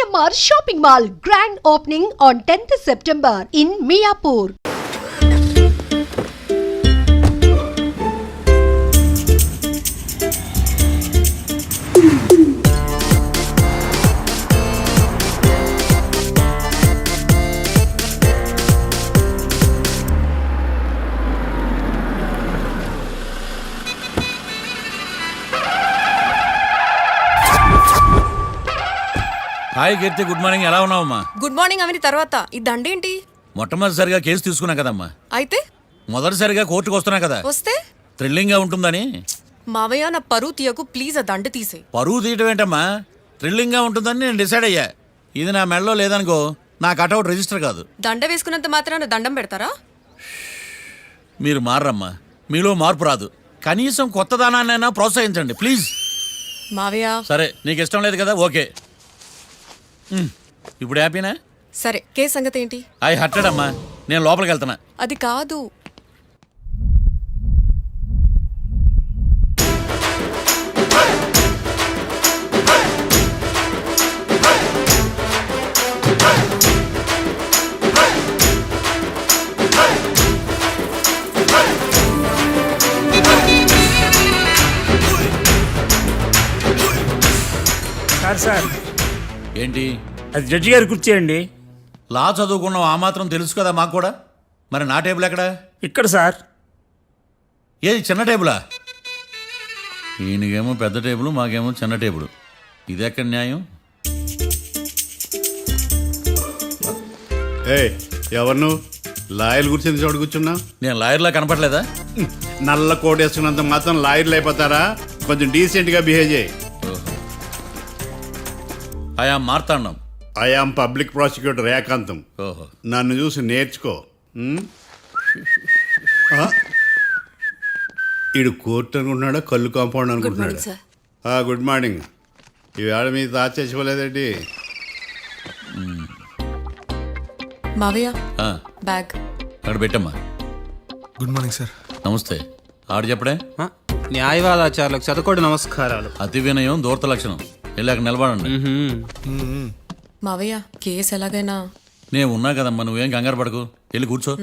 GMR Shopping Mall grand opening on 10th September in Miapur. Hi Keerthi, good morning. ఎలా ఉన్నావమ్మా? Good morning అవని తర్వాత ఈ దండేంటి? మొట్టమొదటిసారిగా కేసు తీసుకున్నా కదమ్మా. అయితే మొదటిసారిగా కోర్టుకు వస్తున్నా కదా, వస్తే థ్రిల్లింగ్ గా ఉంటుందని. మావయ్య నా పరువు తీయకు ప్లీజ్, ఆ దండ తీసే. పరువు తీయటం ఏంటమ్మా, థ్రిల్లింగ్ గా ఉంటుందని నేను డిసైడ్ అయ్యా. ఇది నా మెడలో లేదనుకో, నా కటౌట్ రిజిస్టర్ కాదు. దండ వేసుకున్నంత మాత్రాన దండం పెడతారా? మీరు మారమ్మా, మీలో మార్పు రాదు. కనీసం కొత్త దానాన్నైనా ప్రోత్సహించండి ప్లీజ్. మావయ్య సరే, నీకు ఇష్టం లేదు కదా, ఓకే. ఇప్పుడు హ్యాపీనా? సరే, కేసు సంగతి ఏంటి? ఐ హర్టెడ్ అమ్మా, నేను లోపలికి వెళ్తున్నా. అది కాదు. సార్ ఏంటి? అది జడ్జి గారి కుర్చీ అండి. లా చదువుకున్నావు, ఆ మాత్రం తెలుసు కదా మాకు కూడా. మరి నా టేబుల్ ఎక్కడ? ఇక్కడ సార్. ఏది, చిన్న టేబులా? ఈయనకేమో పెద్ద టేబుల్, మాకేమో చిన్న టేబుల్. ఇది ఎక్కడ న్యాయం? ఎవరు నువ్వు? లాయర్లు కూర్చొని చోటు కూర్చున్నావు? నేను లాయర్లా కనపడలేదా? నల్ల కోట్ వేసుకున్నంత మాత్రం లాయర్లు అయిపోతారా? కొంచెం డీసెంట్గా బిహేవ్ చేయి. ఆయా మార్తాండం. ఐఆమ్ పబ్లిక్ ప్రాసిక్యూటర్ ఏకాంతం. ఓహో, నన్ను చూసి నేర్చుకో. ఈడు కోర్టు అనుకుంటున్నాడా, కళ్ళు కాంపౌండ్ అనుకుంటున్నాడా? Good morning. ఈవేళ మీ తాత చేసుకోలేదండి. మావయ్య ఆ, బ్యాగ్ అక్కడ పెట్టమ్మా. Good morning sir. నమస్తే. ఆడు చెప్పడే. న్యాయవాదాచారులకు చదువుకోండి నమస్కారాలు. అతి వినయం దూరత లక్షణం. వెళ్ళాక నిలబడండి. మావయ్య కేసు ఎలాగైనా. నేను ఉన్నా కదమ్మా, నువ్వేం కంగారు పడకు. వెళ్ళి కూర్చో.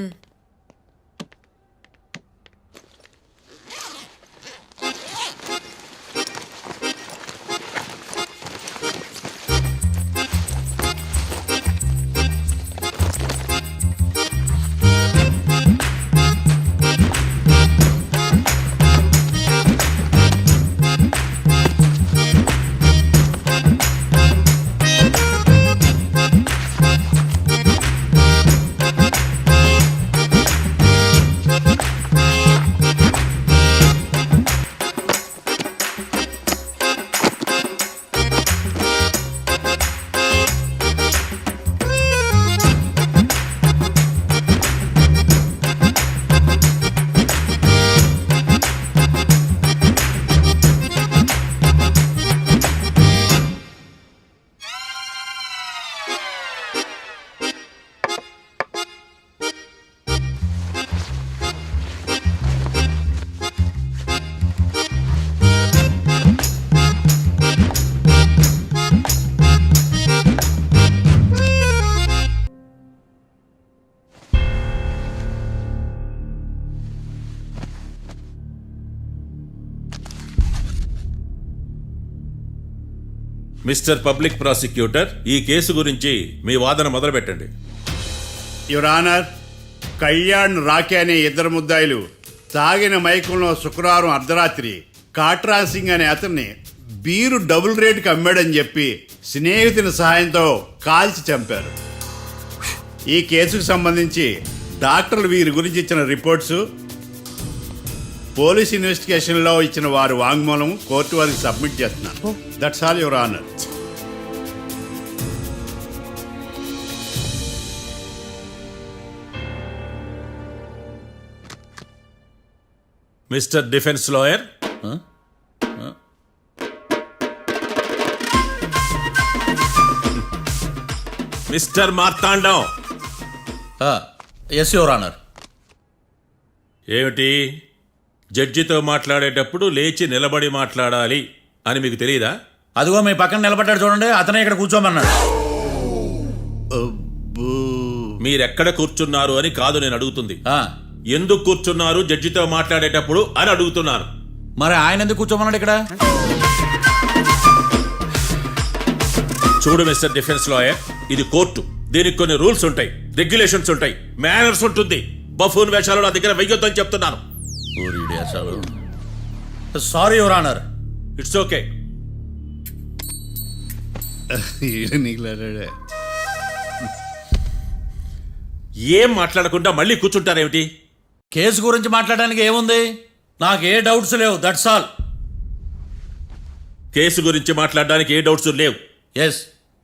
మిస్టర్ పబ్లిక్ ప్రాసిక్యూటర్, ఈ కేసు గురించి మీ వాదన మొదలు పెట్టండి. యువర్ ఆనర్, కళ్యాణ్ రాకే అనే ఇద్దరు ముద్దాయిలు తాగిన మైకంలో శుక్రవారం అర్ధరాత్రి కాట్రా సింగ్ అనే అతన్ని బీరు డబుల్ రేటుకి అమ్మాడని చెప్పి స్నేహితుని సహాయంతో కాల్చి చంపారు. ఈ కేసుకు సంబంధించి డాక్టర్లు వీరి గురించి ఇచ్చిన రిపోర్ట్స్, పోలీస్ ఇన్వెస్టిగేషన్లో ఇచ్చిన వారి వాంగ్మూలం కోర్టు వారికి సబ్మిట్ చేస్తున్నాను. That's all your honour. Mister defence lawyer, mister Marthandam. Yes your honour. ఏమిటి, జడ్జితో మాట్లాడేటప్పుడు లేచి నిలబడి మాట్లాడాలి అని మీకు తెలియదా? అదిగో మీ పక్కన నిలబడ్డాడు చూడండి, అతనే ఇక్కడ కూర్చోమన్నాడు. అబ్బో. మీరెక్కడ కూర్చున్నారు అని కాదు నేను అడుగుతుంది. ఆ, ఎందుకు కూర్చున్నారు జడ్జితో మాట్లాడేటప్పుడు అని అడుగుతున్నాను. మరి ఆయన ఎందుకు కూర్చోమన్నాడు ఇక్కడ? చూడు మిస్టర్ డిఫెన్స్ లాయర్, ఇది కోర్టు. దీనికి కొన్ని రూల్స్ ఉంటాయి, రెగ్యులేషన్స్ ఉంటాయి, మేనర్స్ ఉంటుంది. బఫూన్ వేషాలు నా దగ్గర వెయ్యొద్దని చెప్తున్నాను. Sorry your honour. It's okay. ఈడ నీకులాడాడే. ఏం మాట్లాడకుండా మళ్ళీ కూర్చుంటారేమిటి? కేసు గురించి మాట్లాడడానికి ఏముంది? నాకు ఏ డౌట్స్ లేవు, దట్స్ ఆల్. కేసు గురించి మాట్లాడడానికి ఏ డౌట్స్ లేవు. ఎస్.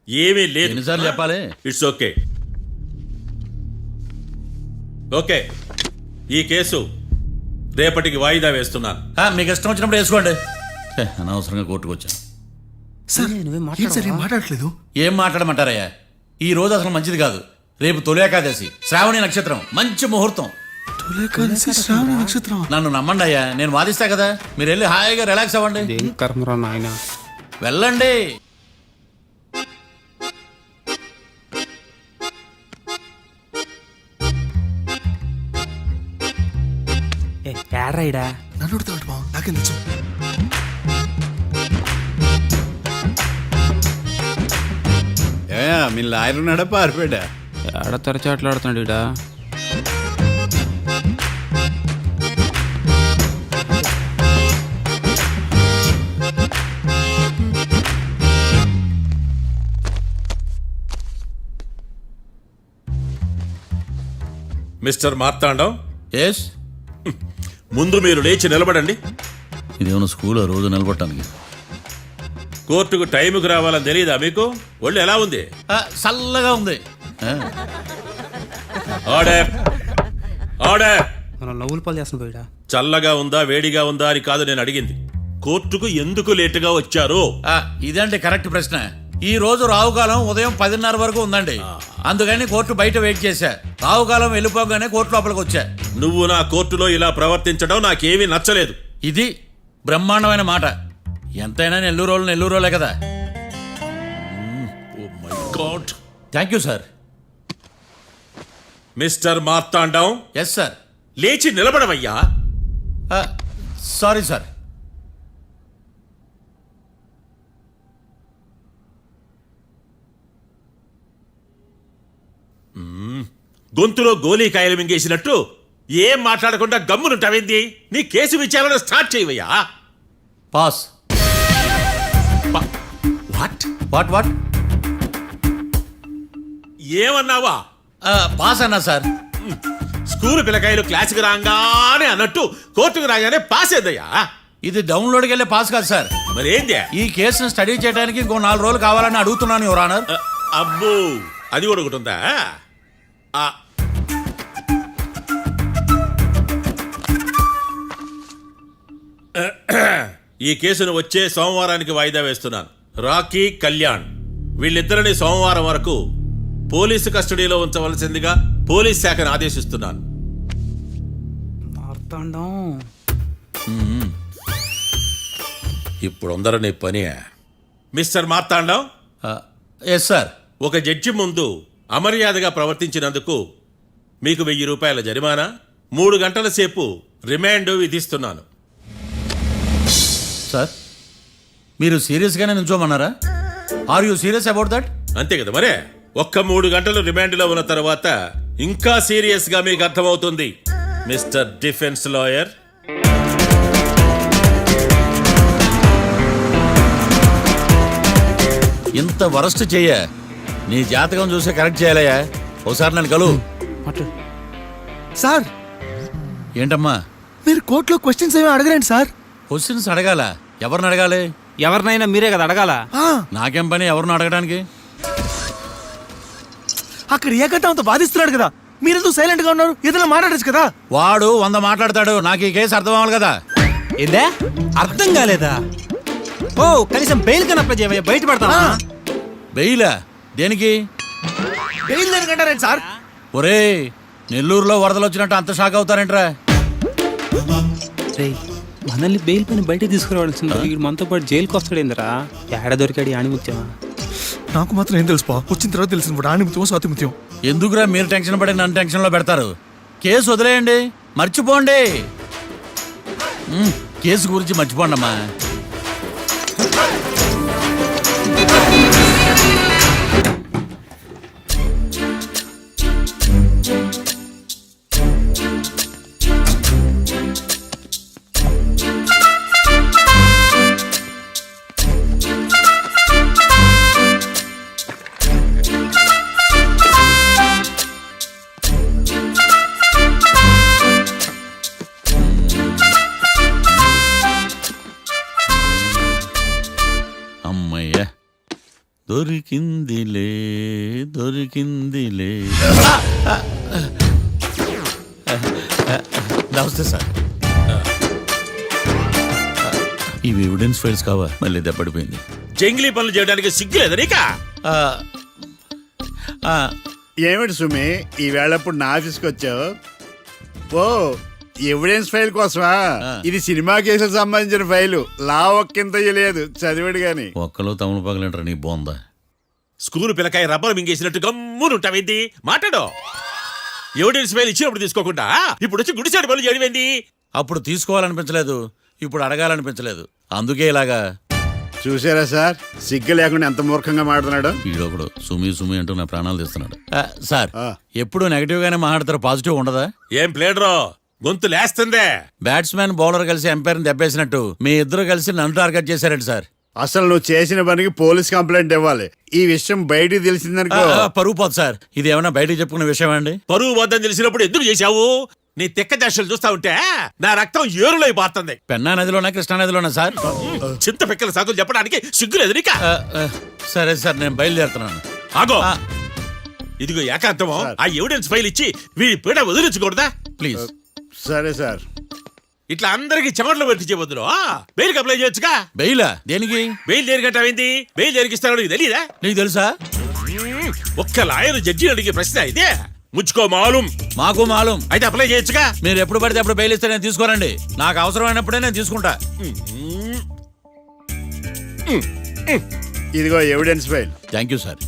ఏమీ లేదు. ఎన్నిసార్లు చెప్పాలి? It's okay. ఓకే, ఈ కేసు రేపటికి వాయిదా వేస్తున్నాను. మీకు ఇష్టం వచ్చినప్పుడు వేసుకోండి. అనవసరంగా కోర్టుకు వచ్చాను. సార్ ఏం సార్ ఏం మాట్లాడట్లేదు? ఏం మాట్లాడమంటారయ్యా? ఈ రోజు అసలు మంచిది కాదు. రేపు తొలి ఏకాదశి, శ్రావణి నక్షత్రం, మంచి ముహూర్తం. తొలేకాదశి శ్రావణ నక్షత్రం. నన్ను నమ్మండి అయ్యా, నేను వాదిస్తా కదా. మీరు వెళ్ళి హాయిగా రిలాక్స్ అవ్వండి. ఏం కర్మరా నాయన. వెళ్ళండి. ఏడ్రాయిడా నన్ను అడుగుతాడు బావ, నాకేం తెలుసు? మీ లాయర్ ఉన్నాడా పారిపోయాడా? ఏడ తెరచాట్లాడుతున్నాడు ఇడా. Mister Marthandam, yes. ముందు మీరు లేచి నిలబడండి. ఇదేమన్నా స్కూల్ రోజు నిలబడటానికి? కోర్టుకు టైంకి రావాలని తెలియదా మీకు? ఒళ్ళు ఎలా ఉంది? చల్లగా ఉంది. Order, order. మనం నవ్వులు పాలు చేస్తున్న పోయిడా. చల్లగా ఉందా వేడిగా ఉందా అని కాదు నేను అడిగింది. కోర్టుకు ఎందుకు లేటుగా వచ్చారు? ఇదండి కరెక్ట్ ప్రశ్న. ఈ రోజు రావుకాలం ఉదయం 10:30 వరకు ఉందండి. అందుకని కోర్టు బయట వెయిట్ చేశా. రావుకాలం వెళ్ళిపోగానే కోర్టు లోపలికి వచ్చా. నువ్వు నా కోర్టులో ఇలా ప్రవర్తించడం నాకేమీ నచ్చలేదు. ఇది బ్రహ్మాండమైన మాట. ఎంతైనా నెల్లూరోలే కదా. Oh my god. Thank you sir. Mister Marthandam, yes sir. లేచి నిలబడవయ్యా. Sorry sir. గొంతులో గోలీకాయలు మింగేసినట్టు ఏం మాట్లాడకుండా గమ్మునుంటావేంది? నీ కేసు విచారణ స్టార్ట్ చేయవయ్యా. పాస్. What what what? ఏమన్నావా? పాస్ అన్నా సార్. స్కూల్ పిల్లకాయలు క్లాసుకు రాగానే అన్నట్టు కోర్టుకు రాగానే పాస్ ఏందయ్యా? ఇది డౌన్లోడ్కి వెళ్ళే పాస్ కాదు సార్. మరేంది? ఈ కేసును స్టడీ చేయడానికి ఇంకో 4 రోజులు కావాలని అడుగుతున్నాను యువర్ ఆనర్. అబ్బో, అది కూడా ఒకటి ఉందా? ఈ కేసును వచ్చే సోమవారానికి వాయిదా వేస్తున్నాను. రాకీ, కళ్యాణ్ వీళ్ళిద్దరిని సోమవారం వరకు పోలీసు కస్టడీలో ఉంచవలసిందిగా పోలీస్ శాఖను ఆదేశిస్తున్నాను. మార్తాండం ఇప్పుడు అందరూ పని. Mister Marthandam, yes sir. ఒక జడ్జి ముందు అమర్యాదగా ప్రవర్తించినందుకు మీకు 1000 రూపాయల జరిమానా, 3 గంటల సేపు రిమాండ్ విధిస్తున్నాను. సార్, మీరు సీరియస్గానే నిల్చోమన్నారా? Are you serious about that? అంతే కదా మరే. ఒక్క 3 గంటలు రిమాండ్లో ఉన్న తర్వాత ఇంకా సీరియస్గా మీకు అర్థమవుతుంది. మిస్టర్ డిఫెన్స్ లాయర్, ఇంత వరస్ట్ చెయ్య నీ జాతకం చూసే కరెక్ట్ చేయాలయ్యా. ఒకసారి నన్ను కలువు. సార్, ఏంటమ్మా? మీరు కోర్టులో క్వశ్చన్స్ ఏమీ అడగరండి సార్. క్వశ్చన్స్ అడగాల? ఎవరిని అడగాలి? ఎవరినైనా మీరే కదా అడగాల. నాకేం పని ఎవరిని అడగడానికి? అక్కడ ఏకతాంతో బాధిస్తున్నాడు కదా, మీరెందుకు సైలెంట్ గా ఉన్నారు? ఏదైనా మాట్లాడచ్చు కదా. వాడు 100 మాట్లాడతాడు. నాకు ఈ కేసు అర్థం అవ్వాలి కదా. ఏందే అర్థం కాలేదా? ఓ కనీసం బెయిల్ కన్నా అప్లై చేయవయ్యా, బయట పడతావా? బెయిలా? దేనికి? బెయిల్ దేనికంటారండి సార్? ఒరే, నెల్లూరులో వరదలు వచ్చినట్టు అంత షాక్ అవుతారేంట్రా? మనల్ని బెయిల్ పైన బయటకు తీసుకురావాల్సింది వీడు మనతో పాటు జైలుకి వస్తాడేందిరా? ఏడ దొరికాడు ఆణిముత్యమా? నాకు మాత్రం ఏం తెలుసు పా, వచ్చిన తర్వాత తెలిసిన వాడు ఆణిముత్యం స్వాతిముత్యం. ఎందుకురా మీరు టెన్షన్ పడి నన్ను టెన్షన్లో పెడతారు? కేసు వదిలేయండి, మర్చిపోండి. కేసు గురించి మర్చిపోండి అమ్మా. అమ్మయ్య, దొరికిందిలే దొరికిందిలే. నమస్తే సార్. ఇవి ఎవిడెన్స్ ఫైల్స్ కావా? మళ్ళీ దెబ్బడిపోయింది. జంగిలీ పనులు చేయడానికి సిగ్గులేదు నీకా? ఏమిటి సుమి ఈ వేళప్పుడు నా ఆఫీస్కి వచ్చావు? ఓ ఎవిడెన్స్ ఫైల్ కోసమా? ఇది సినిమా కేసులకు సంబంధించిన ఫైలు. లా ఒక్కింత లేదు, చదివాడు గాని. ఒక్కలో తమను పగలంటారా నీ బోందా? School పిల్లకాయ rubber మింగేసినట్టు గమ్మునుంటావేంది? మాట్లాడు. ఎవిడెన్స్ ఫైల్ ఇచ్చినప్పుడు తీసుకోకుండా ఇప్పుడు వచ్చి గుడిసాడు పనులు చేయడమేంది? అప్పుడు తీసుకోవాలనిపించలేదు, ఇప్పుడు అడగాలనిపించలేదు, అందుకే ఇలాగా. చూసారా సార్, సిగ్గు లేకుండా ఎంత మూర్ఖంగా మాట్లాడుతున్నాడు. ఈడొకడు సుమి సుమి అంటూ నా ప్రాణాలు తీస్తున్నాడు. సార్, ఆ. ఎప్పుడు నెగటివ్ గానే మాట్లాడతారు, పాజిటివ్ ఉండదా? ఏం ప్లేడరో గొంతు లేస్తుందే? బ్యాట్స్మెన్ బౌలర్ కలిసి ఎంపైర్ దెబ్బేసినట్టు మీ ఇద్దరు కలిసి నన్ను టార్గెట్ చేశారండి సార్. అసలు నువ్వు చేసిన పనికి పోలీస్ కంప్లైంట్ ఇవ్వాలి. ఈ విషయం బయటికి తెలిసిందనుకో పరుగు పోదు సార్. ఇది ఏమైనా బయటికి చెప్పుకునే విషయం అండి? పరువు వద్దని తెలిసినప్పుడు ఎందుకు చేశావు? నీ తెక్క దశలు చూస్తా ఉంటే నా రక్తం ఏరులై పారుతుంది. పెన్నా నదిలోనా కృష్ణా నదిలోనా సార్? చింత పిక్కల సాకులు చెప్పడానికి సిగ్గులేదు నీకా? సరే సార్, నేను బయలుదేరుతున్నాను. ఆగో, ఇదిగో ఏకాంతమో ఆ ఎవిడెన్స్ ఫైల్ ఇచ్చి వీడి పీడ వదిలించకూడదా? ప్లీజ్. సరే సార్. ఇట్లా అందరికి చెమటలు పెట్టించే బదులు బెయిల్కి అప్లై చేయొచ్చుగా. బెయిలా? దేనికి? బెయిల్ దేనికంటావేంది? బెయిల్ దేనికిస్తారో నీకు తెలియదా? నీకు తెలుసా? ఒక్క లాయర్ జడ్జి అడిగే ప్రశ్న అయితే ముచ్చుకో మాలూం. మాకు మాలూం. అయితే అప్లై చేయొచ్చుగా. మీరు ఎప్పుడు పడితే అప్పుడు బెయిల్ ఇస్తే నేను తీసుకోరండి. నాకు అవసరమైనప్పుడే నేను తీసుకుంటా. ఇదిగో evidence file. Thank you sir.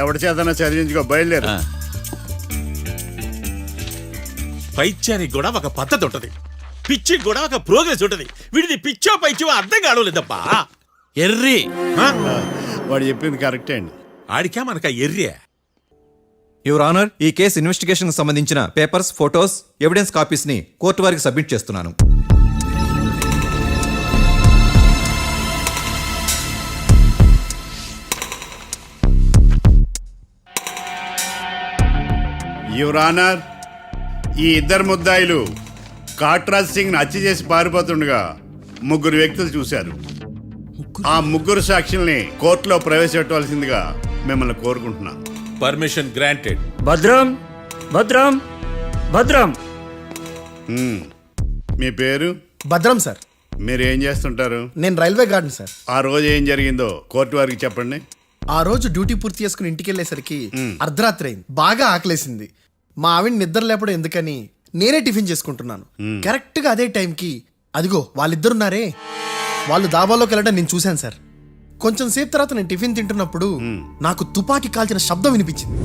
ఎవరి చేతనా చదివించుకో, బయలుదేరు. పైత్యానికి కూడా ఒక పద్ధతి ఉంటది, పిచ్చికి కూడా ఒక ప్రోగ్రెస్ ఉంటది. వీడిది పిచ్చో పైచో అర్థం కావలేదప్పా. ఎర్రి. వాడు చెప్పింది కరెక్టే అండి. ఆడికా మనక ఎర్రే. యువర్ ఆనర్, ఈ కేసు ఇన్వెస్టిగేషన్ సంబంధించిన పేపర్స్, ఫోటోస్, ఎవిడెన్స్ కాపీస్ ని కోర్టు వారికి సబ్మిట్ చేస్తున్నాను. యువర్ ఆనర్, ఈ ఇద్దరు ముద్దాయిలు కాట్రాజ్ సింగ్ హత్య చేసి పారిపోతుండగా ముగ్గురు వ్యక్తులు చూశారు. ఆ ముగ్గురు సాక్షుల్ని కోర్టులో ప్రవేశపెట్టవలసిందిగా మిమ్మల్ని కోరుకుంటున్నాను. Permission granted. భద్రం భద్రం భద్రం. మీ పేరు? భద్రం సార్. మీరు ఏం చేస్తుంటారు? నేను రైల్వే గార్డెన్ సార్. ఆ రోజు ఏం జరిగిందో కోర్టు వారికి చెప్పండి. ఆ రోజు డ్యూటీ పూర్తి చేసుకుని ఇంటికి వెళ్ళేసరికి అర్ధరాత్రి అయింది. బాగా ఆకలేసింది. మా ఆవిడ నిద్ర లేపడం ఎందుకని నేనే టిఫిన్ చేసుకుంటున్నాను. కరెక్ట్ గా అదే టైంకి అదిగో వాళ్ళిద్దరున్నారే, వాళ్ళు దాబాలోకి వెళ్ళడం నేను చూశాను సార్. కొంచెం సేపు తర్వాత నేను టిఫిన్ తింటున్నప్పుడు నాకు తుపాకీ కాల్చిన శబ్దం వినిపించింది.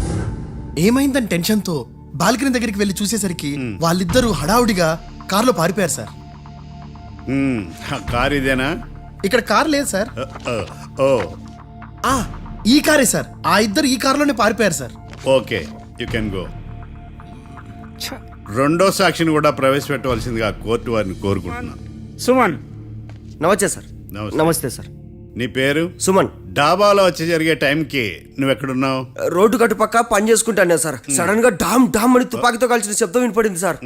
ఏమైందని టెన్షన్తో బాల్కనీ దగ్గరికి వెళ్ళి చూసేసరికి వాళ్ళిద్దరూ హడావుడిగా కారులో పారిపోయారు సార్. కారు ఇదేనా? ఇక్కడ కార్ లేదు సార్. ఓ ఈ కారే సార్. ఆ ఇద్దరు ఈ కారులోనే పారిపోయారు sir. Okay, you can go. రెండో సాక్షిని కూడా ప్రవేశపెట్టవలసిందిగా కోర్టు వారిని కోరుకుంటున్నాను. సుమన్. నమస్తే సార్. నమస్తే. నమస్తే సార్. నీ పేరు? సుమన్. డాబాలో వచ్చి జరిగే టైంకి నువ్వు ఎక్కడున్నావు? రోడ్డు కట్టు పక్క పని చేసుకుంటాను సార్. సడన్ గా డామ్ డామ్ అని తుపాకీతో కాల్చిన శబ్దం వినపడింది సార్.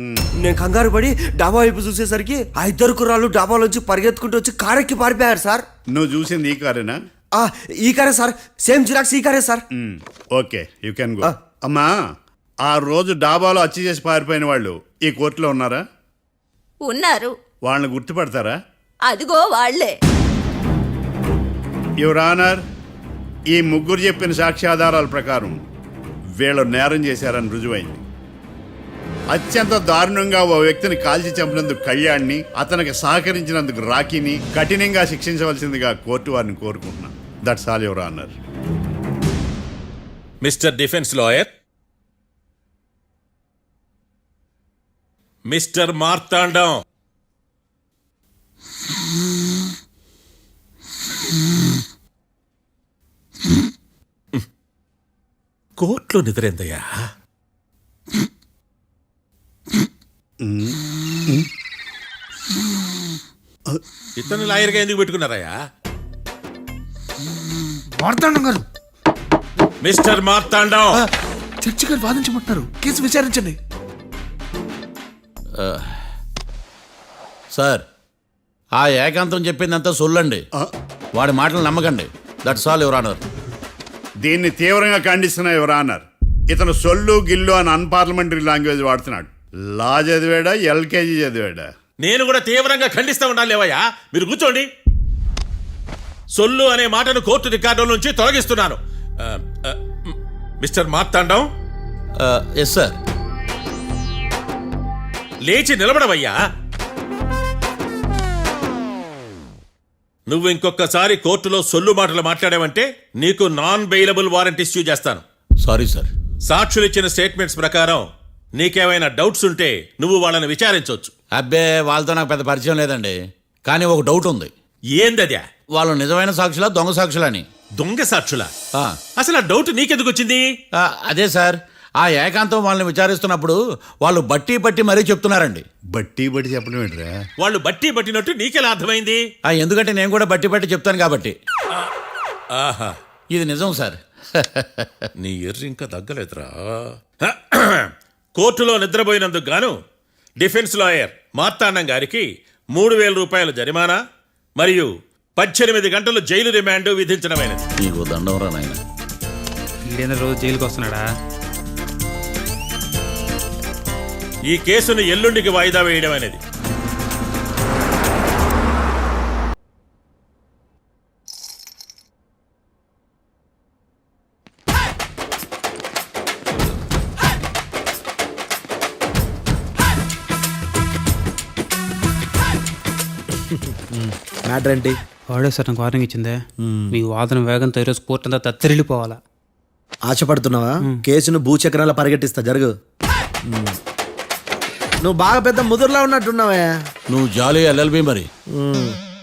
నేను కంగారు పడి డాబా వైపు చూసేసరికి ఆ ఇద్దరు కుర్రాళ్ళు డాబాలోంచి పరిగెత్తుకుంటూ వచ్చి కారెక్కి పారిపోయారు సార్. నువ్వు చూసింది ఈ కారేనా? ఈ కారే సార్. సేమ్ జిరాక్స్ ఈ కారే sir. Okay, you can go. అమ్మా, ఆ రోజు డాబాలో హత్య చేసి పారిపోయిన వాళ్ళు ఈ కోర్టులో ఉన్నారా? ఉన్నారు. వాళ్ళని గుర్తుపడతారా? అదిగో వాళ్లే. యువర్ ఆనర్, ఈ ముగ్గురు చెప్పిన సాక్ష్యాధారాల ప్రకారం వీళ్ళు నేరం చేశారని రుజువైంది. అత్యంత దారుణంగా ఓ వ్యక్తిని కాల్చి చంపినందుకు కళ్యాణ్ని, అతనికి సహకరించినందుకు రాకీని కఠినంగా శిక్షించవలసిందిగా కోర్టు వారిని కోరుకుంటున్నాను. That's all your honour. Mister defence lawyer, mister Marthandam, కోర్టులో నిద్రేందయ్యా? ఇతను లాయర్గా ఎందుకు పెట్టుకున్నారయ్యా? మార్తాండం గారు, మిస్టర్ మార్తాండం, చర్చి గారు వాదించమంటున్నారు. కేసు విచారించండి. సార్, ఆ ఏకాంతం చెప్పిందంతా సొల్లండి. వాడి మాటలు నమ్మకండి. That's all your honour. దీన్ని తీవ్రంగా ఖండిస్తున్నా యువర్ ఆనర్. ఇతను సొల్లు గిల్లు అని అన్పార్లమెంటరీ లాంగ్వేజ్ వాడుతున్నాడు. లా చదివాడా, ఎల్కేజీ చదివాడా? నేను కూడా తీవ్రంగా ఖండిస్తా ఉండాలి లేవయ్యా. మీరు కూర్చోండి. సొల్లు అనే మాటను కోర్టు రికార్డుల నుంచి తొలగిస్తున్నాను. Mister Marthandam, yes sir. లేచి నిలబడవయ్యా. నువ్వు ఇంకొకసారి కోర్టులో సొల్లు మాటలు మాట్లాడావంటే నీకు నాన్ బెయిలబుల్ వారెంట్ ఇష్యూ చేస్తాను. Sorry sir. సాక్షులు ఇచ్చిన స్టేట్మెంట్స్ ప్రకారం నీకేమైనా డౌట్స్ ఉంటే నువ్వు వాళ్ళని విచారించవచ్చు. అబ్బే, వాళ్ళతో నాకు పెద్ద పరిచయం లేదండి. కానీ ఒక డౌట్ ఉంది. ఏందద్యా? వాళ్ళు నిజమైన సాక్షులా, దొంగ సాక్షులని? దొంగ సాక్షులా? ఆ. అసలు ఆ డౌట్ నీకెందుకు వచ్చింది? అదే సార్, ఆ ఏకాంతం వాళ్ళని విచారిస్తున్నప్పుడు వాళ్ళు బట్టి పట్టి మరీ చెప్తున్నారండి. బట్టి బట్టి చెప్పడం ఏంట్రా? వాళ్ళు బట్టి పట్టినట్టు నీకెలా అర్థమైంది? ఎందుకంటే నేను కూడా బట్టి పట్టి చెప్తాను కాబట్టి. ఆహా, ఇది నిజం సార్. నీ ఎర్రి ఇంకా తగ్గలేదురా. కోర్టులో నిద్రపోయినందుకు గాను డిఫెన్స్ లాయర్ మార్తాండం గారికి 3,000 రూపాయల జరిమానా మరియు 18 గంటలు జైలు రిమాండ్ విధించడమైనది. నీకు దండం రా నాయన. ఈడేనా రోజు జైలుకి వస్తున్నాడా? ఈ కేసును ఎల్లుండికి వాయిదా వేయడం అనేది. మ్యాటర్ ఏంటి? వాడే సార్ నాకు వార్నింగ్ ఇచ్చిందే. మీ వాదన వేగంతో ఈరోజు కోర్టు అంతా తత్తరిల్లిపోవాలా. ఆశపడుతున్నావా? కేసును భూచక్రాల పరిగెట్టిస్తా, జరుగు. నువ్వు బాగా పెద్ద ముదురులా ఉన్నట్టున్నావే. నువ్వు జాలి ఎల్ఎల్బి మరి.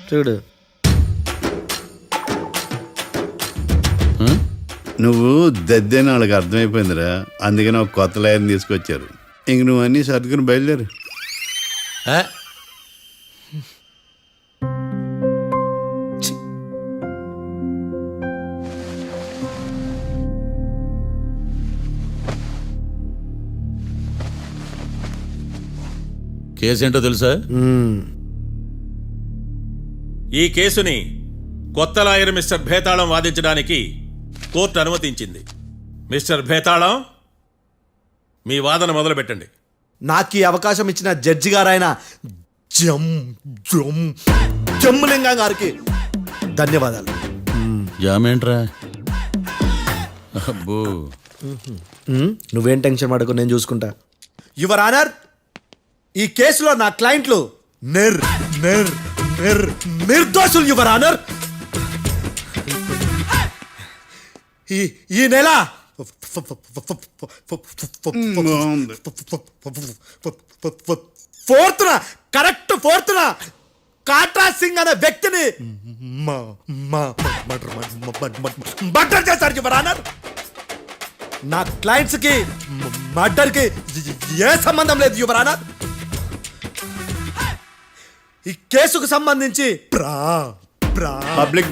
చూడు, నువ్వు దద్దేని వాళ్ళకి అర్థమైపోయిందిరా. అందుకని ఒక కొత్త లాయర్ని తీసుకొచ్చారు. ఇంక నువ్వు అన్నీ సర్దుకుని బయలుదేరు. కేసు ఏంటో తెలుసా? ఈ కేసుని కొత్త లాయర్ మిస్టర్ భేతాళం వాదించడానికి కోర్టు అనుమతించింది. మిస్టర్ భేతాళం, మీ వాదన మొదలు పెట్టండి. నాకు ఈ అవకాశం ఇచ్చిన జడ్జి గారైన జమ్ములింగం గారికి ధన్యవాదాలు. జామేంట్రా? అబ్బో, నువ్వేం టెన్షన్ పడకు, నేను చూసుకుంటా. యువర్ ఆనర్, ఈ కేసులో నా క్లయింట్లు నిర్దోషులు యువర్ ఆనర్. ఈ నెల ఫోర్త్న కాట్రా సింగ్ అనే వ్యక్తిని మర్డర్ చేశారు యువర్ ఆనర్. నా క్లయింట్స్ కి మర్డర్ కి ఏ సంబంధం లేదు యువర్ ఆనర్. ఈ కేసుకు సంబంధించి పబ్లిక్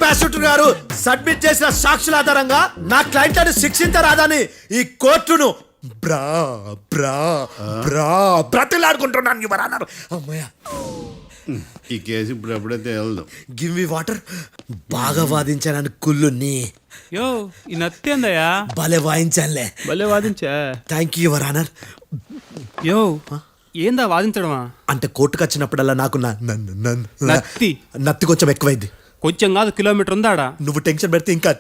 ప్రాసిక్యూటర్ గారు సబ్మిట్ చేసిన సాక్షుల ఆధారంగా నా క్లయింట్లను శిక్షించరాదని ఈ కోర్టును బ్రతిలాడుకుంటున్నాను యువర్ ఆనర్. అమ్మయ్య, ఈ కేసు ఇప్పుడు ఎప్పుడైతే వెళ్దాం. Give me water. బాగా వాదించానని కుళ్ళుని. యో, ఈ నత్తేందయ్యా? భలే వాయించానులే. భలే వాదించా. Thank you your honour. యో, ఏందా వాదించడమా? అంటే కోర్టుకు వచ్చినప్పుడల్లా నాకు నత్తి కొంచెం ఎక్కువైంది. కొంచెం కాదు, కిలోమీటర్ ఉందాడా. నువ్వు టెన్షన్ పెడితే ఇంకా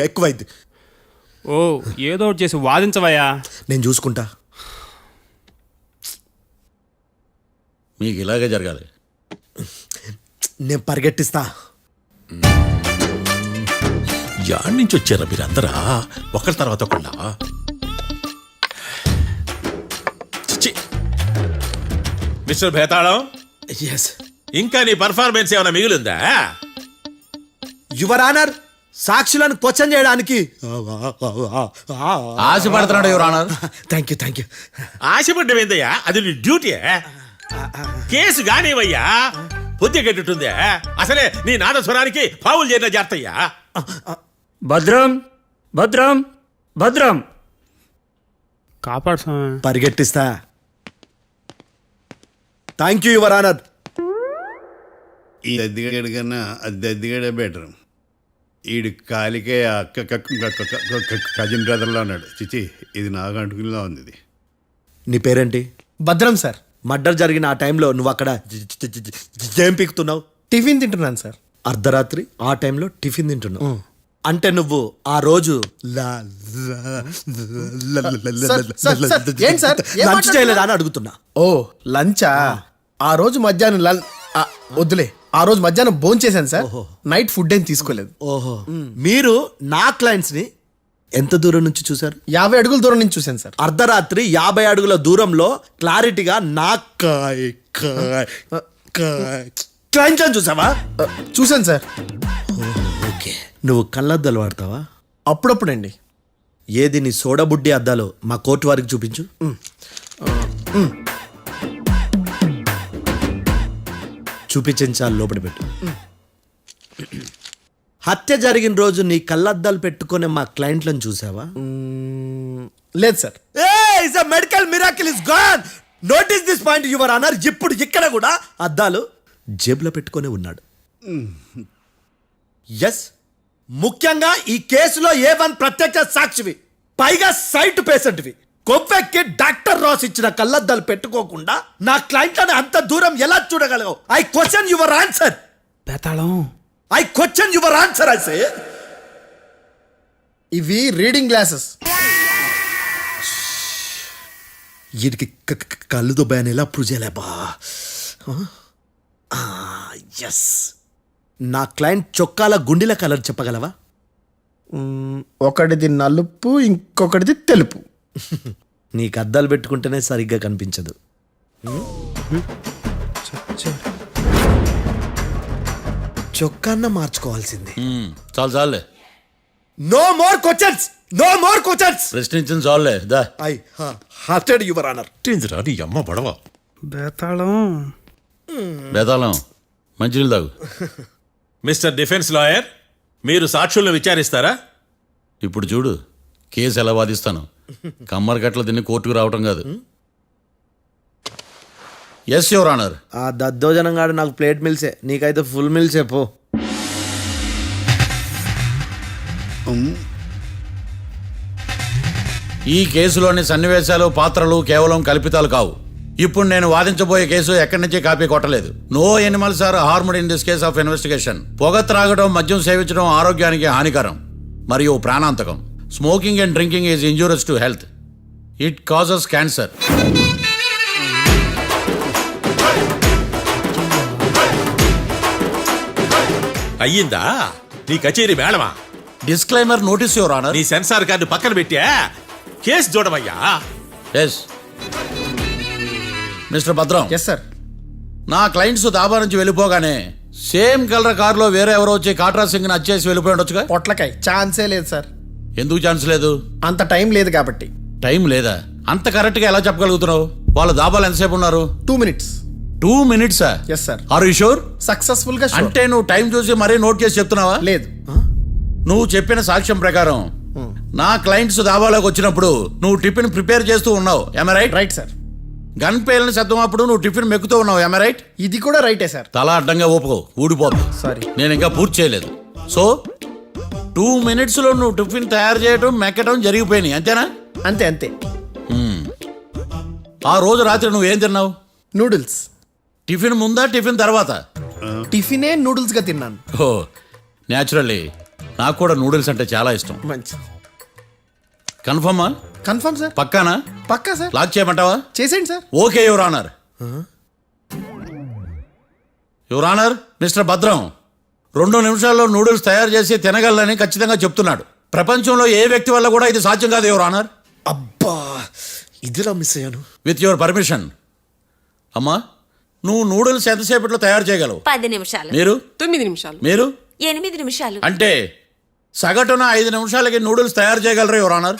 ఎక్కువైంది. ఓ, ఏదో ఒకటి చేసి వాదించవయ్యా. నేను చూసుకుంటా. మీకు ఇలాగే జరగాలి. నేను పరిగెట్టిస్తా. యాడ్ నుంచి వచ్చారా మీరందరా ఒకరి తర్వాత ఒకళ్ళ? చిచ్చి. మిస్టర్ భేతాళం, ఎస్ ఇంకా నీ పర్ఫార్మెన్స్ ఏమైనా మిగిలిందా? యువర్ ఆనర్, సాక్షులను క్వశ్చన్ చేయడానికి. ఆశపడుతున్నాడు యువర్ ఆనర్. Thank you. ఆశపడ్డం ఏందయ్యా, అది నీ డ్యూటీ. కేసు గానివయ్యా, బుద్ధి గట్టుందే. అసలే నీ నాదస్వరానికి పావులు చేరిన జాగ్రత్తయ్యా. భద్రం భద్రం భద్రం కాపాడు స్వామి. పరిగెట్టిస్తా. Thank you your honour. ఈ దద్దిగడ కన్నా అది దద్దిగడే బెటర్. ఈడు కాలికే కజిన్ బ్రదర్లో ఉన్నాడు. చిచి, ఇది నాకు అంటుకునిలా ఉంది. ఇది నీ పేరేంటి? భద్రం సార్. మర్డర్ జరిగిన ఆ టైంలో నువ్వు అక్కడ ఏం పీకుతున్నావు? టిఫిన్ తింటున్నాను సార్. అర్ధరాత్రి ఆ టైంలో టిఫిన్ తింటున్నావు అంటే నువ్వు ఆ రోజు లంచ్ చేయలేదా అని అడుగుతున్నా. ఓ లంచా? ఆ రోజు మధ్యాహ్నం వద్దులే, ఆ రోజు మధ్యాహ్నం భోంచేశాను సార్. నైట్ ఫుడ్ ఏం తీసుకోలేదు. ఓహో, మీరు నా క్లయింట్స్ ని ఎంత దూరం నుంచి చూసారు? 50 అడుగుల దూరం నుంచి చూశాను సార్. అర్ధరాత్రి 50 అడుగుల దూరంలో క్లారిటీగా నా క్లయింట్స్ అని చూసావా? చూశాను సార్. ఓకే, నువ్వు కళ్ళద్దాలు వాడతావా? అప్పుడప్పుడండి. ఏది నీ సోడబుడ్డి అద్దాలు మా కోర్టు వారికి చూపించు. చూపించాలి, లోపల పెట్టు. హత్య జరిగిన రోజు నీ కళ్ళద్దాలు పెట్టుకునే మా క్లయింట్లను చూసావా? లేదు sir. Medical miracle is gone. Notice this point your honour. ఇప్పుడు ఇక్కడ కూడా అద్దాలు జేబులో పెట్టుకునే ఉన్నాడు. ఎస్, ముఖ్యంగా ఈ కేసులో A1 ప్రత్యక్ష సాక్షివి, పైగా సైట్ పేషెంట్వి. కొవ్వెక్కి డాక్టర్ రాస్ ఇచ్చిన కళ్ళద్దాలు పెట్టుకోకుండా నా క్లయింట్లను అంత దూరం ఎలా చూడగలవు? I question your answer. Bethalam, I question your answer. I say ఇవి రీడింగ్ గ్లాసెస్. వీటికి కళ్ళు దుబ్బాయని ఎలా ప్రూవ్ చేయలేబా? ఎస్, నా క్లయింట్ చొక్కాల గుండెల కలర్ చెప్పగలవా? ఒకటిది నలుపు, ఇంకొకటిది తెలుపు. నీకు అద్దాలు పెట్టుకుంటేనే సరిగ్గా కనిపించదు. చొక్కాన్న మార్చుకోవాల్సింది. చాలే. No more questions, no more questions. ప్రశ్నించింది చాలులే. దా. I hearted your honour. నీ అమ్మ పడవ. బేతాళం, బేతాళం, మంచినీళ్ళు తాగు. మిస్టర్ డిఫెన్స్ లాయర్, మీరు సాక్షులను విచారిస్తారా? ఇప్పుడు చూడు కేసు ఎలా వాదిస్తాను. కమ్మరి గట్ల తిని కోర్టుకు రావటం కాదు. Yes your honour. ఆ దద్దోజనం గాడు నాకు ప్లేట్ మిల్సే, నీకైతే ఫుల్ మిల్సే పో. ఈ కేసులోని సన్నివేశాలు, పాత్రలు కేవలం కల్పితాలు కావు. ఇప్పుడు నేను వాదించబోయే కేసు ఎక్కడి నుంచి కాపీ కొట్టలేదు. No animals are harmed in this case of investigation. పొగ త్రాగడం, మద్యం సేవించడం ఆరోగ్యానికి హానికరం మరియు ప్రాణాంతకం. Smoking and drinking is injurious to health. It causes cancer. అయ్యిందా నీ కచేరీ మేడమా? Disclaimer notice your honour. నీ సెన్సార్ కార్డు పక్కన పెట్టా కేసు చూడమయ్యా. Yes mister Bhadram. Yes sir. నా క్లయింట్స్ దాబా నుంచి వెళ్ళిపోగానే సేమ్ కలర్ కారులో వేరే ఎవరో వచ్చి కాట్రా సింగ్ ని వచ్చేసి వెళ్ళిపోయి ఉండొచ్చుగా? పొట్లకాయ ఛాన్సే లేదు సార్. ఎందుకు ఛాన్స్ లేదు? అంత టైం లేదు కాబట్టి. టైం లేదా? అంత కరెక్ట్ గా ఎలా చెప్పగలుగుతున్నావు? వాళ్ళు దాబాలు ఎంతసేపు ఉన్నారు? 2 minutes. 2 minutes? Yes sir. Are you sure? Successful గా. అంటే నువ్వు టైం చూసి మరీ నోట్ చేసి చెప్తున్నావా? లేదు. నువ్వు చెప్పిన సాక్ష్యం ప్రకారం నా క్లయింట్స్ దాబాలోకి వచ్చినప్పుడు నువ్వు టిఫిన్ ప్రిపేర్ చేస్తూ ఉన్నావు. Am I right? Right sir. Gun పేలిన శబ్దం అప్పుడు నువ్వు టిఫిన్ మెక్కుతూ ఉన్నావు. Am I right? ఇది కూడా రైటే సార్. తల అడ్డంగా ఊపుకో, ఊడిపోద్ది. సారీ, నేను ఇంకా పూర్తి చేయలేదు. సో 2 minutes లో నువ్వు టిఫిన్ తయారు చేయడం, మెక్కడం జరిగిపోయినాయి, అంతేనా? అంతే అంతే. ఆ రోజు రాత్రి నువ్వేం తిన్నావు? నూడిల్స్. టిఫిన్ ముందా, టిఫిన్ తర్వాత? టిఫినే నూడిల్స్ గా తిన్నాను. ఓ, న్యాచురల్లీ నాకు కూడా నూడిల్స్ అంటే చాలా ఇష్టం. మంచి. కన్ఫర్మా? Confirm sir. పక్కానా? పక్కా సార్. లాక్ చేయమంటావా? చేసేయండి sir. Okay your honour. Your honour, mister Bhadram 2 నిమిషాల్లో నూడిల్స్ తయారు చేసి తినగలనని ఖచ్చితంగా చెప్తున్నాడు. ప్రపంచంలో ఏ వ్యక్తి వల్ల కూడా ఇది సాధ్యం కాదు యువర్ ఆనర్. అబ్బా ఇదిలా మిస్ అయ్యాను. With your permission. అమ్మా, నువ్వు నూడిల్స్ ఎంతసేపట్లో తయారు చేయగలవు? 10 నిమిషాలు. మీరు? 9 నిమిషాలు. మీరు? 8 నిమిషాలు. అంటే సగటున 5 నిమిషాలకి నూడిల్స్ తయారు చేయగలరు యువర్ ఆనర్.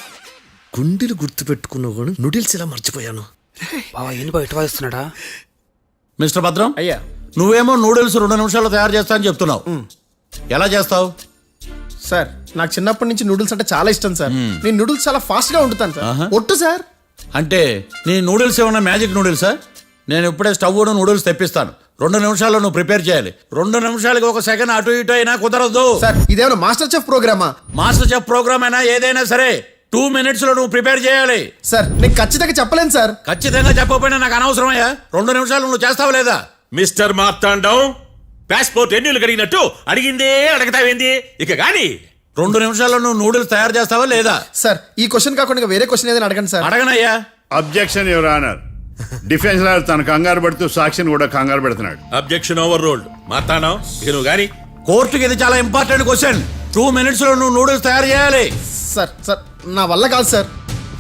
గుండెలు గుర్తు పెట్టుకున్నావు కానీ నూడిల్స్ ఇలా మర్చిపోయాను. బావా ఏంటి బావ ఇటు వాయిస్తున్నాడా? మిస్టర్ భద్రం, అయ్యా నువ్వేమో నూడిల్స్ 2 నిమిషాల్లో తయారు చేస్తా అని చెప్తున్నావు. ఎలా చేస్తావు? సార్ నాకు చిన్నప్పటి నుంచి నూడిల్స్ అంటే చాలా ఇష్టం సార్. నేను నూడిల్స్ చాలా ఫాస్ట్ గా వండుతాను సార్. ఒట్టు సార్. అంటే నీ నూడిల్స్ ఏమన్నా మ్యాజిక్ నూడిల్సా? నేను ఇప్పుడే స్టవ్ నూడిల్స్ తెప్పిస్తాను. 2 నిమిషాల్లో నువ్వు ప్రిపేర్ చేయాలి. 2 నిమిషాలకి 1 సెకండ్ అటు ఇటు అయినా కుదరదు. సార్ ఇదేమైనా మాస్టర్ చెఫ్ ప్రోగ్రామా? మాస్టర్ చెఫ్ ప్రోగ్రామ్ అయినా ఏదైనా సరే 2 minutes లో నువ్వు ప్రిపేర్ చేయాలి. సార్ నేను ఖచ్చితంగా చెప్పలేను సార్. ఖచ్చితంగా చెప్పకపోయినా నాకు అనవసరమయ్యా. 2 నిమిషాలు నువ్వు చేస్తావా లేదా? మిస్టర్ మార్తాండం, పాస్పోర్ట్ ఎన్నిలు కడిగినట్టు అడిగిందే అడగతావేంది? ఇక గాని 2 నిమిషాల్లో నువ్వు నూడిల్స్ తయారు చేస్తావా లేదా? సార్ ఈ క్వశ్చన్ కాకుండా ఇంకా వేరే క్వశ్చన్ ఏదైనా అడగండి సార్. అడగనయ్యా. Objection your honour. Defence lawyer తన కంగారు పడుతూ సాక్షిని కూడా కంగారు పెడుతున్నాడు. Objection over ruled. మార్తాండం, ఇక నువ్వు గాని. కోర్టుకి ఇది చాలా ఇంపార్టెంట్ క్వశ్చన్. 2 minutes లో నువ్వు నూడిల్స్ తయారు చేయాలి. సార్ సార్ నా వల్ల కాదు సార్.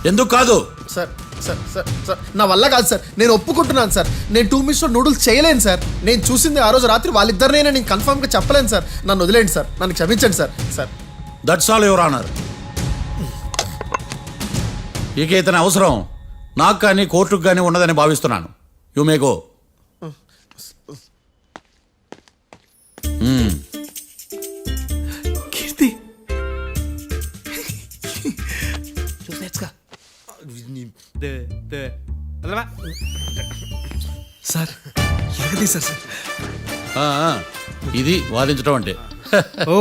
ఎందుకు కాదు? సార్ సార్ సార్ సార్ నా వల్ల కాదు సార్. నేను ఒప్పుకుంటున్నాను సార్. నేను 2 minutes లో నూడిల్స్ చేయలేను సార్. నేను చూసింది ఆ రోజు రాత్రి వాళ్ళిద్దరినైనా నేను కన్ఫర్మ్గా చెప్పలేను సార్. నన్ను వదిలేండి సార్. నన్ను క్షమించండి sir. Sir that's all your honour. ఇక ఇతని అవసరం నాకు కానీ కోర్టుకు కానీ ఉన్నదని భావిస్తున్నాను. You may go. Keerthi sir ఎలాగది సార్. ఇది వాదించడం అంటే. ఓ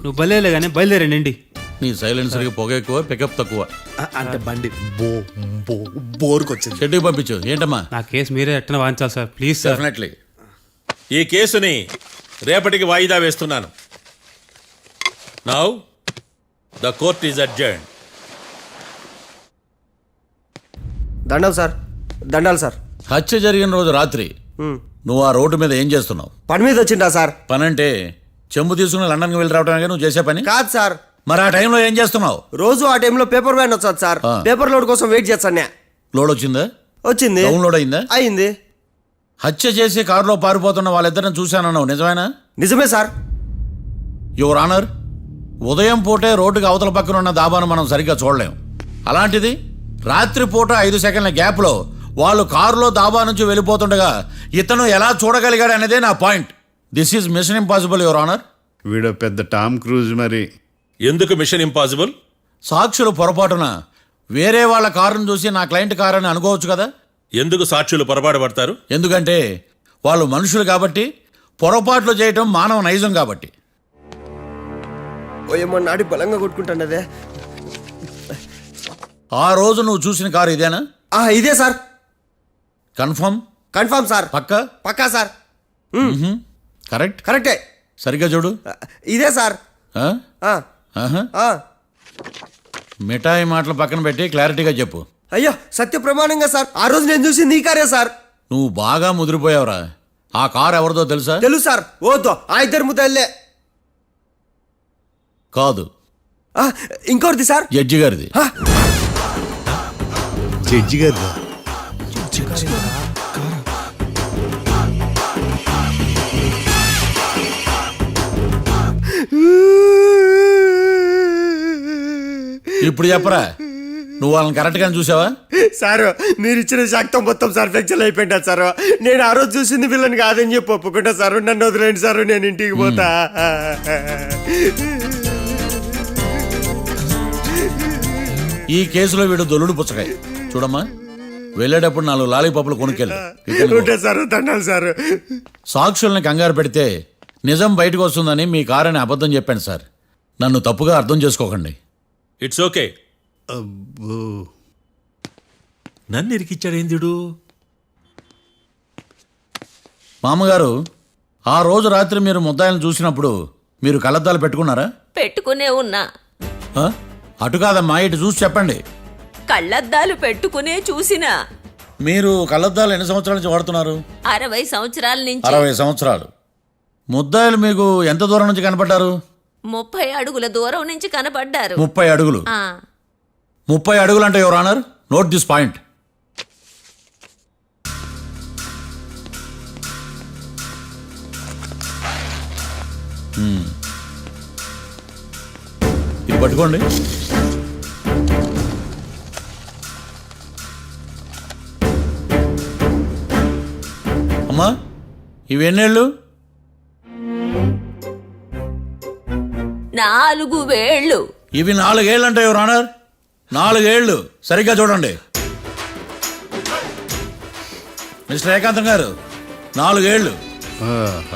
నువ్వు బలేలే కానీ బయలుదేరండి. నీ సైలెన్సర్కి పొగ ఎక్కువ, పికప్ తక్కువ. అంటే బండి బోర్కి వచ్చింది. షెడ్యూల్ పంపించు. ఏంటమ్మా? నా కేసు మీరే ఎట్టన వాయించాలి సార్, ప్లీజ్ సార్. డెఫినెట్లీ. ఈ కేసుని రేపటికి వాయిదా వేస్తున్నాను. Now the court is adjourned. దండాలు సార్. దండాలు సార్. హత్య జరిగిన రోజు రాత్రి నువ్వు ఆ రోడ్డు మీద ఏం చేస్తున్నావు? పని మీద వచ్చిందా సార్? పని అంటే చెంబు తీసుకుని లండన్కి వెళ్ళి రావడానికి నువ్వు చేసే పని కాదు సార్. మరి ఆ టైంలో ఏం చేస్తున్నావు? రోజు ఆ టైంలో పేపర్ వ్యాన్ వచ్చాది సార్. పేపర్ లోడ్ కోసం వెయిట్ చేస్తాను. లోడ్ వచ్చిందా? వచ్చింది. డౌన్లోడ్ అయిందా? అయింది. హత్య చేసి కారులో పారిపోతున్న వాళ్ళిద్దరిని చూశానన్నావు, నిజమేనా? నిజమే సార్. యువర్ ఆనర్, ఉదయం పూటే రోడ్డుకి అవతల పక్కన ఉన్న దాబాను మనం సరిగ్గా చూడలేం. అలాంటిది రాత్రి పూట 5 సెకండ్ల గ్యాప్లో వాళ్ళు కారులో దాబా నుంచి వెళ్ళిపోతుండగా ఇతను ఎలా చూడగలిగాడు అనేదే నా point. This is mission impossible your honour. వీడు పెద్ద టామ్ క్రూజ్ మరి. ఎందుకు మిషన్ ఇంపాసిబుల్? సాక్షులు పొరపాటున వేరే వాళ్ళ కారును చూసి నా క్లయింట్ కారు అని అనుకోవచ్చు కదా. ఎందుకు సాక్షులు పొరపాటు పడతారు? ఎందుకంటే వాళ్ళు మనుషులు కాబట్టి, పొరపాట్లు చేయటం మానవ నైజం కాబట్టి. ఓయమ్మ నాడి బలంగా కొట్టుకుంటానదే. ఆ రోజు నువ్వు చూసిన కారు ఇదేనా? ఇదే సార్. కన్ఫర్మ్? Confirm sir. పక్కా? పక్కా సార్. కరెక్ట్? కరెక్టే. సరిగ్గా చూడు. ఇదే సార్. ఆ? ఆహా. మిఠాయి మాటలు పక్కన పెట్టి క్లారిటీగా చెప్పు. అయ్యో సత్య ప్రమాణంగా సార్, ఆ రోజు నేను చూసింది ఈ కారే సార్. నువ్వు బాగా ముదిరిపోయావురా. ఆ కారు ఎవరిదో తెలుసా? తెలుసు సార్. ఓతో ఆ ఇద్దరు ముద్దల్లే. కాదు, ఇంకోటిది సార్. జడ్జి గారిది. జడ్జి గారు. ఇప్పుడు చెప్పరా, నువ్వు వాళ్ళని కరెక్ట్ గానే చూసావా? సార్ మీరు ఇచ్చిన శాక్తం మొత్తం సార్ ఫ్లెక్చర్ అయిపోయింటా సార్. నేను ఆ రోజు చూసింది వీళ్ళని కాదని చెప్పి ఒప్పుకుంటా సార్. నన్ను వదిలేండి సార్, నేను ఇంటికి పోతా. ఈ కేసులో వీడు దొల్లుడు పుచ్చకాయ. చూడమ్మా, వెళ్ళేటప్పుడు 4 లాలీపాపులు కొనుక్కెళ్ళు. Sir దండాలి sir. సాక్షుల్ని కంగారు పెడితే నిజం బయటకు వస్తుందని మీ కారని అబద్ధం చెప్పాను సార్. నన్ను తప్పుగా అర్థం చేసుకోకండి. It's okay. నన్ను ఇరికిచ్చాడేందుడు? మామగారు, ఆ రోజు రాత్రి మీరు ముద్దాయిలను చూసినప్పుడు మీరు కళ్ళద్దాలు పెట్టుకున్నారా? పెట్టుకునే ఉన్నా. అటు కాదమ్మా, ఇటు చూసి చెప్పండి. కళ్ళద్దాలు పెట్టుకునే చూసినా. మీరు కళ్ళద్దాలు ఎన్ని సంవత్సరాల నుంచి వాడుతున్నారు? 60 సంవత్సరాల నుంచి. 60 సంవత్సరాలు. ముద్దాయిలు మీకు ఎంత దూరం నుంచి కనపడ్డారు? 30 అడుగుల దూరం నుంచి కనపడ్డారు. 30 అడుగులు. 30 అడుగులు అంటే your honour, note this point. ఇది పట్టుకోండి. అమ్మా, ఇవి ఎన్నేళ్ళు? 4 వేళ్ళు. ఇవి 4 ఏళ్ళు అంటే యువర్ ఆనర్, 4 ఏళ్ళు. సరిగ్గా చూడండి మిస్టర్ ఏకాంతం గారు, 4 ఏళ్ళు.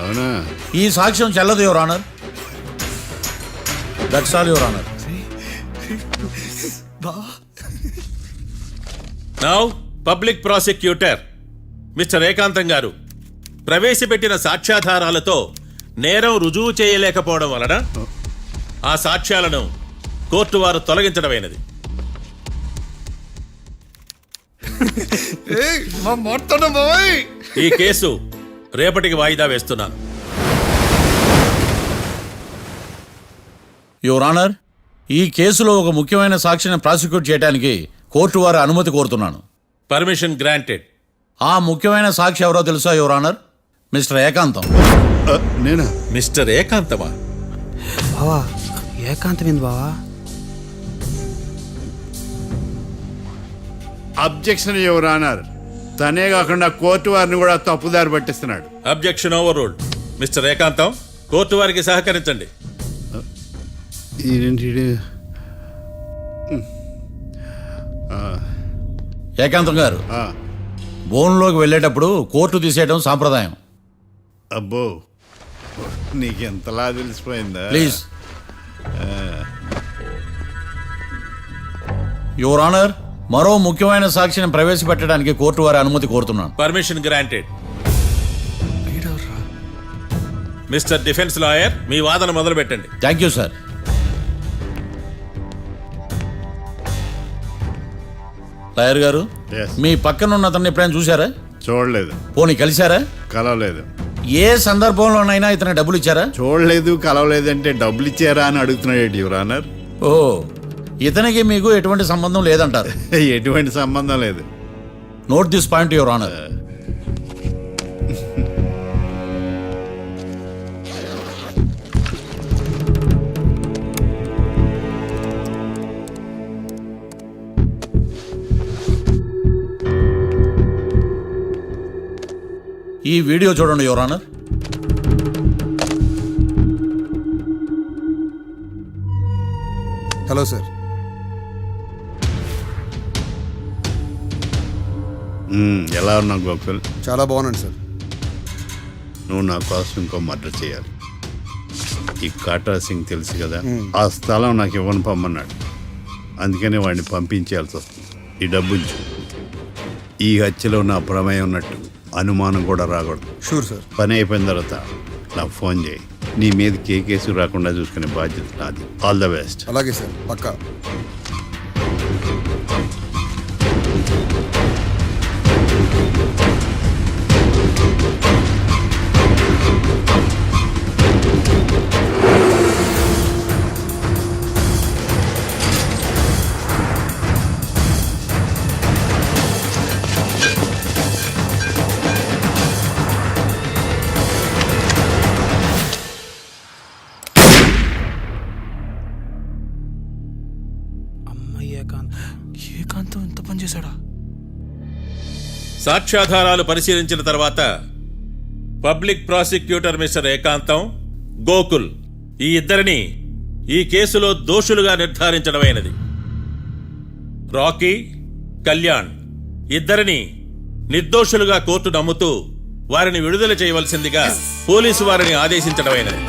అవునా? ఈ సాక్ష్యం చెల్లదు your honour. That's all your honour. Now public prosecutor mister ఏకాంతం గారు ప్రవేశపెట్టిన సాక్ష్యాధారాలతో నేరం రుజువు చేయలేకపోవడం వలన ఆ సాక్ష్యాలను కోర్టు వారు తొలగించడమైనది. ఈ కేసు రేపటికి వాయిదా వేస్తున్నాను. యువర్ ఆనర్, ఈ కేసులో ఒక ముఖ్యమైన సాక్షిని ప్రాసిక్యూట్ చేయడానికి కోర్టు వారి అనుమతి కోరుతున్నాను. Permission granted. ఆ ముఖ్యమైన సాక్షి ఎవరో తెలుసా యువర్ ఆనర్? మిస్టర్ ఏకాంతం. నేనా? మిస్టర్ ఏకాంతమా? బావా ఏకాంతమైంది బావా. Objection your honour. తనే కాకుండా కోర్టు వారిని కూడా తప్పుదారి పట్టిస్తున్నాడు. Objection overruled. Mister Ekantham, court వారికి సహకరించండి. ఏకాంతం గారు, బోన్లోకి వెళ్ళేటప్పుడు కోర్టు తీసేయడం సాంప్రదాయం. అబ్బో, నీకెంతలా తెలిసిపోయిందా? ప్లీజ్. యువర్ ఆనర్, మరో ముఖ్యమైన సాక్షిని ప్రవేశపెట్టడానికి కోర్టు వారి అనుమతి కోరుతున్నాను. Permission granted. Mister defence lawyer, మీ వాదన మొదలు పెట్టండి. Thank you sir. లాయర్ గారు, Yes. మీ పక్కన ఉన్న అతన్ని ఎప్పుడైనా చూసారా? చూడలేదు. పోనీ కలిశారా? కలవలేదు. ఏ సందర్భంలోనైనా ఇతను డబ్బులు ఇచ్చారా? చూడలేదు, కలవలేదంటే డబ్బులు ఇచ్చారా అని అడుగుతున్నాడు యువర్ ఆనర్. ఓ, ఇతనికి మీకు ఎటువంటి సంబంధం లేదంటారు? ఎటువంటి సంబంధం లేదు. Note this point your honour. ఈ వీడియో చూడండి యువర్ ఆనర్. Hello sir. ఎలా ఉన్నావు గోకుల్? చాలా బాగున్నాను సార్. నువ్వు నా కోసం ఇంకో మర్డర్ చేయాలి. ఈ కాట్రా సింగ్ తెలుసు కదా, ఆ స్థలం నాకు ఇవ్వని పొమ్మన్నాడు. అందుకనే వాడిని పంపించాల్సి వస్తుంది. ఈ డబ్బు ఉంచు. ఈ హత్యలో నా ప్రమేయం ఉన్నట్టు అనుమానం కూడా రాకూడదు. Sure sir. పని అయిపోయిన తర్వాత నాకు ఫోన్ చేయి. నీ మీద కేసు రాకుండా చూసుకునే బాధ్యత నాది. All the best. అలాగే సార్, పక్కా. ఏకాంతం ఎంత పని చేశాడా? సాక్ష్యాధారాలు పరిశీలించిన తర్వాత పబ్లిక్ ప్రాసిక్యూటర్ మిస్టర్ ఏకాంతం, గోకుల్ ఈ ఇద్దరిని ఈ కేసులో దోషులుగా నిర్ధారించడమైనది. రాకీ, కళ్యాణ్ ఇద్దరిని నిర్దోషులుగా కోర్టు నమ్ముతూ వారిని విడుదల చేయవలసిందిగా పోలీసు వారిని ఆదేశించడమైనది.